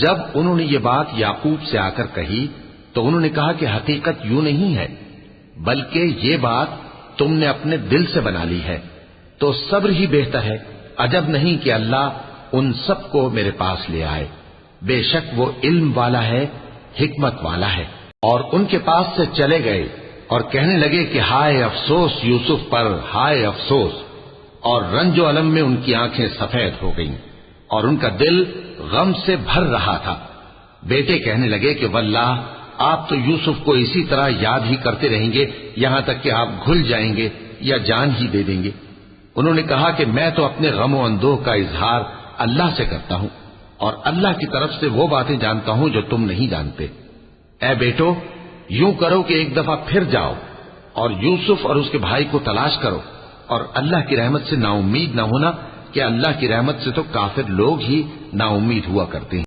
جب انہوں نے یہ بات یعقوب سے آ کر کہی تو انہوں نے کہا کہ حقیقت یوں نہیں ہے، بلکہ یہ بات تم نے اپنے دل سے بنا لی ہے، تو صبر ہی بہتر ہے۔ عجب نہیں کہ اللہ ان سب کو میرے پاس لے آئے، بے شک وہ علم والا ہے، حکمت والا ہے۔ اور ان کے پاس سے چلے گئے اور کہنے لگے کہ ہائے افسوس یوسف پر، ہائے افسوس، اور رنج و الم میں ان کی آنکھیں سفید ہو گئیں اور ان کا دل غم سے بھر رہا تھا۔ بیٹے کہنے لگے کہ واللہ آپ تو یوسف کو اسی طرح یاد ہی کرتے رہیں گے یہاں تک کہ آپ گھل جائیں گے یا جان ہی دے دیں گے۔ انہوں نے کہا کہ میں تو اپنے غم و اندوہ کا اظہار اللہ سے کرتا ہوں، اور اللہ کی طرف سے وہ باتیں جانتا ہوں جو تم نہیں جانتے۔ اے بیٹو، یوں کرو کہ ایک دفعہ پھر جاؤ اور یوسف اور اس کے بھائی کو تلاش کرو، اور اللہ کی رحمت سے نا امید نہ ہونا کہ اللہ کی رحمت سے تو کافر لوگ ہی نا امید ہوا کرتے ہیں۔